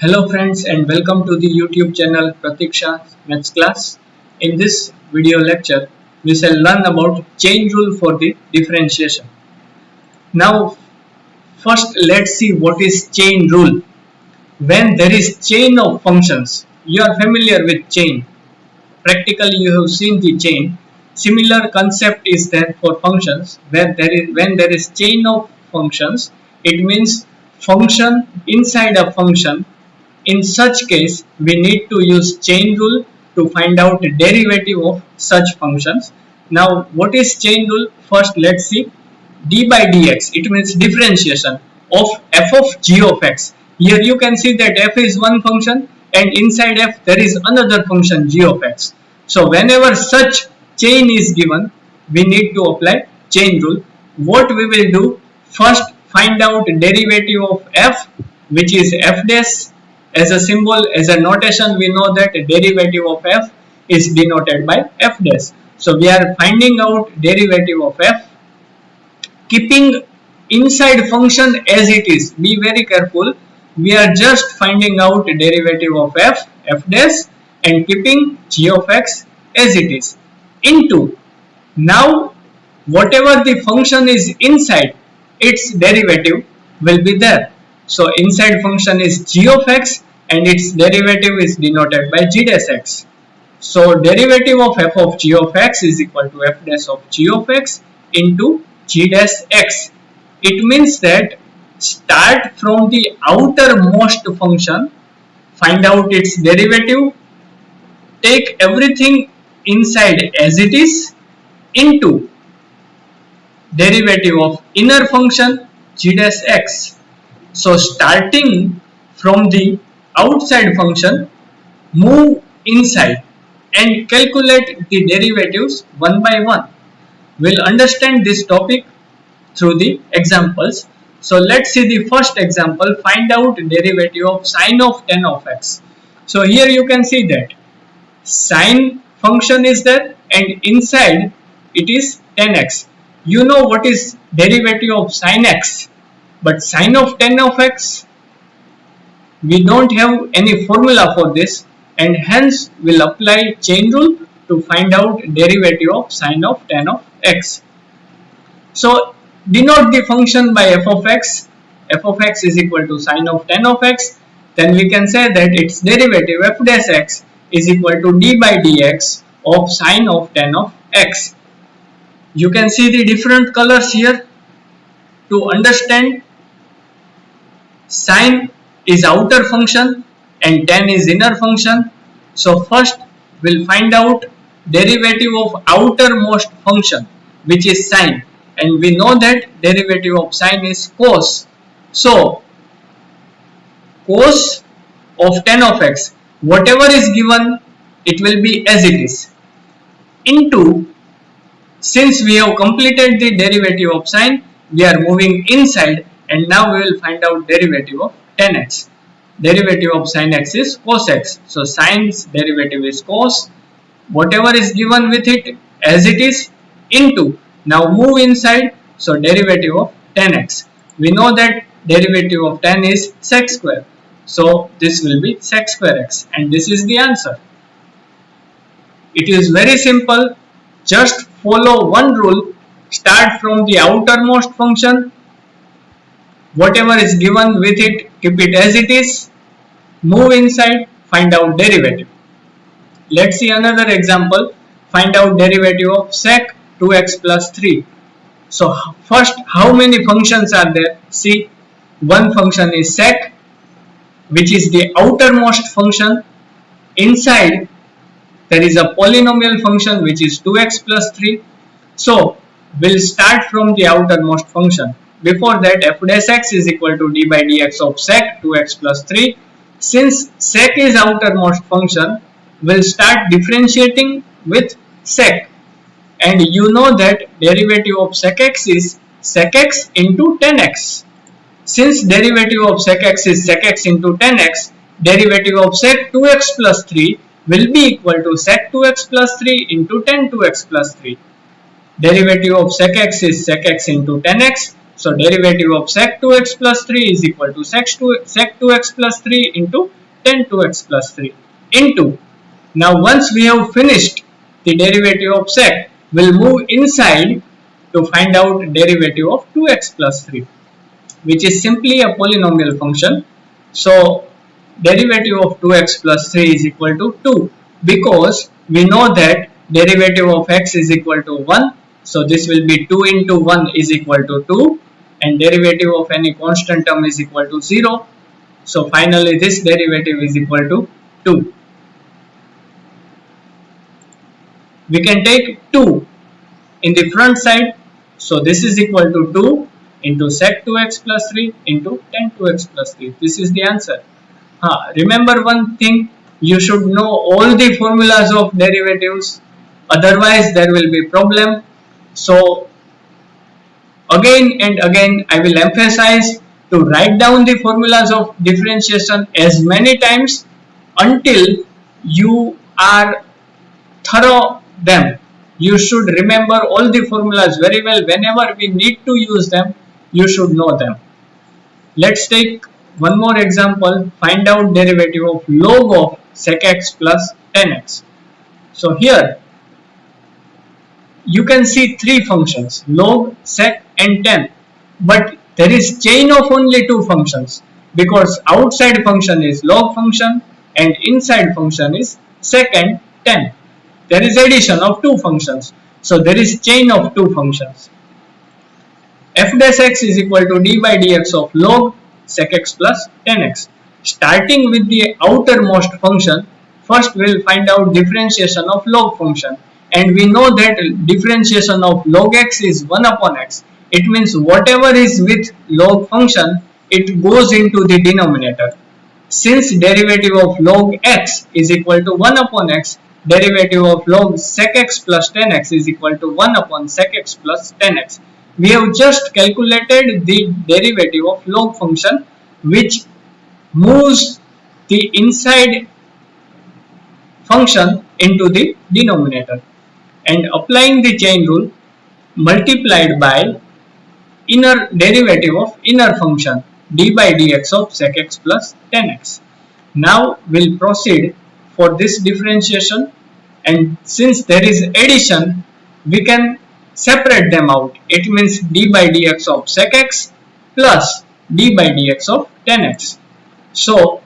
Hello friends and welcome to the YouTube channel Pratiksha Maths Class. In this video lecture, we shall learn about chain rule for the differentiation. Now, first let's see what is chain rule. When there is chain of functions, you are familiar with chain. Practically you have seen the chain. Similar concept is there for functions where when there is chain of functions, it means function inside a function. In such case, we need to use chain rule to find out the derivative of such functions. Now, what is chain rule? First, let's see. D by dx, it means differentiation of f of g of x. Here you can see that f is one function and inside f there is another function g of x. So, whenever such chain is given, we need to apply chain rule. What we will do? First, find out derivative of f, which is f dash. As a symbol, as a notation, we know that derivative of f is denoted by f dash. So we are finding out derivative of f, keeping inside function as it is. Be very careful. We are just finding out derivative of f dash, and keeping g of x as it is, into now whatever the function is inside, its derivative will be there. So inside function is g of x and its derivative is denoted by g dash x. So derivative of f of g of x is equal to f dash of g of x into g dash x. It means that start from the outermost function, find out its derivative, take everything inside as it is, into derivative of inner function g dash x. So starting from the outside function, move inside and calculate the derivatives one by one. We'll understand this topic through the examples. So let's see the first example. Find out derivative of sine of tan of x. So here you can see that sine function is there and inside it is tan x. You know what is derivative of sine x, but sine of tan of x, we don't have any formula for this, and hence we'll apply chain rule to find out derivative of sine of tan of x. So denote the function by f of x. F of x is equal to sine of tan of x. Then we can say that its derivative f dash x is equal to d by dx of sine of tan of x. You can see the different colors here. To understand, sine is outer function and tan is inner function. So first we'll find out derivative of outermost function, which is sine, and we know that derivative of sine is cos. So cos of tan of x, whatever is given, it will be as it is, into, since we have completed the derivative of sine, we are moving inside and now we will find out derivative of tan x. Derivative of sin x is cos x. So sine's derivative is cos. Whatever is given with it as it is, into, now move inside, so derivative of tan x. We know that derivative of tan is sec square. So this will be sec square x, and this is the answer. It is very simple. Just follow one rule. Start from the outermost function. Whatever is given with it, keep it as it is. Move inside, find out derivative. Let's see another example. Find out derivative of sec 2x plus 3. So first, how many functions are there? See, one function is sec, which is the outermost function. Inside, there is a polynomial function which is 2x plus 3. So we'll start from the outermost function. Before that, f dash x is equal to d by dx of sec 2x plus 3. Since sec is outermost function, we'll start differentiating with sec. And you know that derivative of sec x is sec x into tan x. Since derivative of sec x is sec x into tan x, derivative of sec 2x plus 3 will be equal to sec 2x plus 3 into tan 2x plus 3. Derivative of sec x is sec x into tan x. So derivative of sec 2x plus 3 is equal to sec 2x plus 3 into tan 2x plus 3 into. Now once we have finished the derivative of sec, we'll move inside to find out derivative of 2x plus 3, which is simply a polynomial function. So derivative of 2x plus 3 is equal to 2, because we know that derivative of x is equal to 1. So this will be 2 into 1 is equal to 2, and derivative of any constant term is equal to 0. So finally this derivative is equal to 2. We can take 2 in the front side. So this is equal to 2 into sec 2x plus 3 into tan 2x plus 3. This is the answer. Remember one thing, you should know all the formulas of derivatives, otherwise there will be problem. So again and again I will emphasize to write down the formulas of differentiation as many times until you are thorough them. You should remember all the formulas very well. Whenever we need to use them, you should know them. Let's take one more example. Find out derivative of log of sec x plus tan x. So here you can see three functions, log, sec and tan, but there is chain of only two functions, because outside function is log function and inside function is sec and tan. There is addition of two functions, so there is chain of two functions. F dash x is equal to d by dx of log sec x plus tan x. Starting with the outermost function, first we will find out differentiation of log function, and we know that differentiation of log x is 1 upon x. It means whatever is with log function, it goes into the denominator. Since derivative of log x is equal to 1 upon x, derivative of log sec x plus tan x is equal to 1 upon sec x plus tan x. We have just calculated the derivative of log function, which moves the inside function into the denominator, and applying the chain rule, multiplied by inner derivative of inner function d by dx of sec x plus tan x. Now we'll proceed for this differentiation, and since there is addition, we can separate them out. It means d by dx of sec x plus d by dx of tan x. So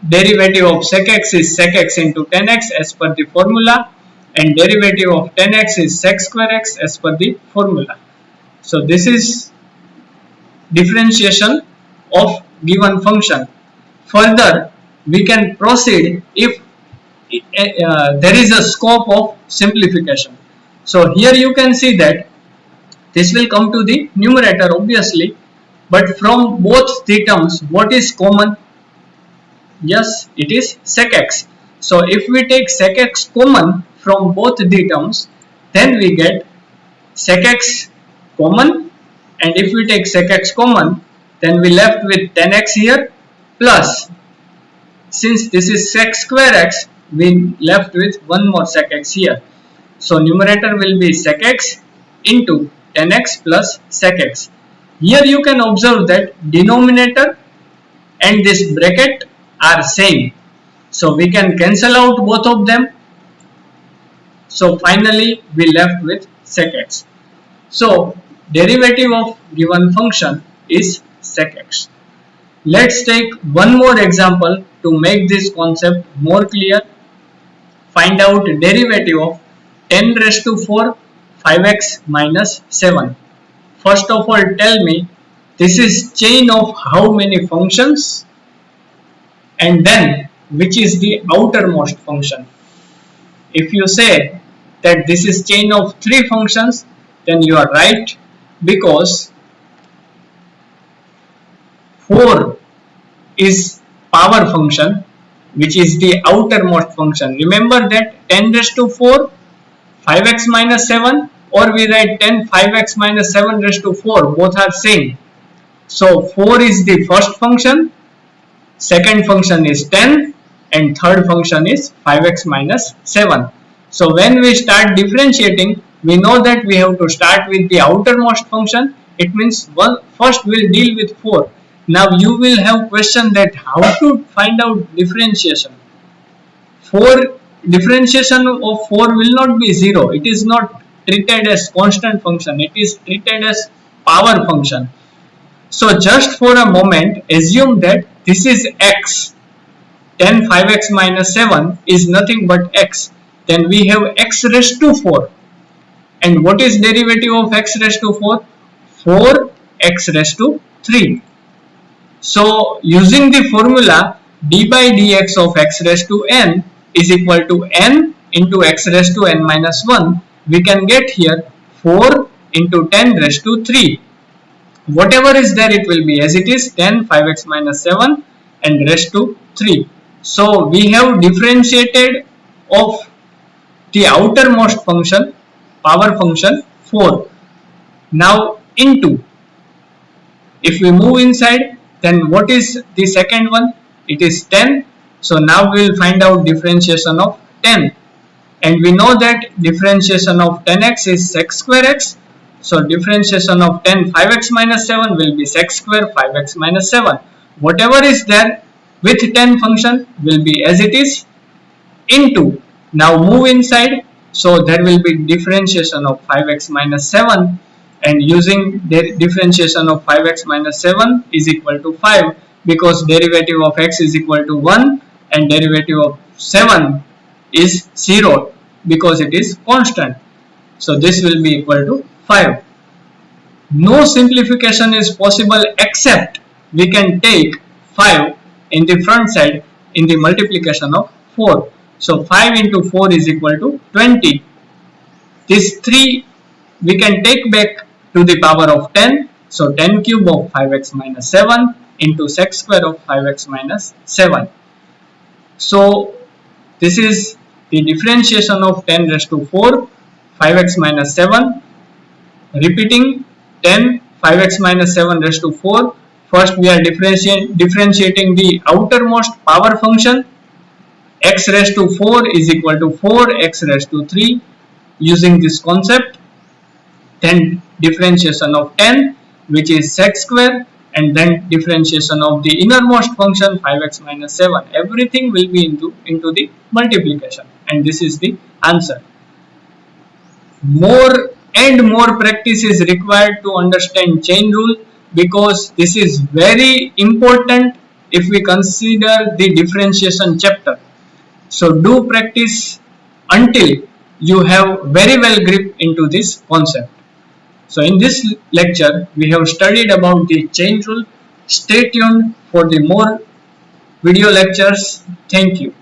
derivative of sec x is sec x into tan x as per the formula, and derivative of tan x is sec square x as per the formula. So this is differentiation of given function. Further, we can proceed if there is a scope of simplification. So here you can see that this will come to the numerator obviously, but from both the terms what is common? Yes, it is sec x. So if we take sec x common from both the terms, then we get sec x common, and if we take sec x common, then we left with tan x here, plus since this is sec square x, we left with one more sec x here. So numerator will be sec x into tan x plus sec x. Here you can observe that denominator and this bracket are same, so we can cancel out both of them. So finally we left with sec x. So derivative of given function is sec x. Let's take one more example to make this concept more clear. Find out derivative of 10 raised to 4 5x minus 7. First of all, tell me, this is chain of how many functions, and then which is the outermost function. If you say that this is chain of 3 functions, then you are right, because 4 is power function, which is the outermost function. Remember that 10 raised to 4 5x minus 7, or we write 10 5x minus 7 raised to 4, both are same. So 4 is the first function, second function is 10, and third function is 5x minus 7. So when we start differentiating, we know that we have to start with the outermost function. It means first we'll deal with 4. Now you will have question that how to find out differentiation. 4 differentiation of 4 will not be 0. It is not treated as constant function. It is treated as power function. So just for a moment assume that this is x. Tan 5x minus 7 is nothing but x. Then we have x raised to 4. And what is derivative of x raised to 4? 4x raised to 3. So using the formula d by dx of x raised to n is equal to n into x raised to n minus 1, we can get here 4 into 10 raised to 3. Whatever is there, it will be as it is, 10 5x minus 7 and raised to 3. So we have differentiated of the outermost function, power function 4. Now into, if we move inside, then what is the second one? It is 10. So now we will find out differentiation of 10. And we know that differentiation of 10x is sec square x. So differentiation of 10 5x minus 7 will be sec square 5x minus 7. Whatever is there with 10 function will be as it is into. Now move inside. So there will be differentiation of 5x minus 7. And using the differentiation of 5x minus 7 is equal to 5, because derivative of x is equal to 1 and derivative of 7 is 0 because it is constant. So this will be equal to 5. No simplification is possible except we can take 5 in the front side in the multiplication of 4. So 5 into 4 is equal to 20. This 3 we can take back to the power of 10. So 10 cube of 5x minus 7 into sec square of 5x minus 7. So this is the differentiation of 10 raised to 4 5x minus 7. Repeating 10 5x minus 7 raised to 4. First we are differentiating the outermost power function. X raised to 4 is equal to 4x raised to 3 using this concept. Then differentiation of 10, which is sec square, and then differentiation of the innermost function 5x minus 7. Everything will be into the multiplication, and this is the answer. More and more practice is required to understand chain rule, because this is very important if we consider the differentiation chapter. So do practice until you have very well grip into this concept. So in this lecture we have studied about the chain rule. Stay tuned for the more video lectures. Thank you.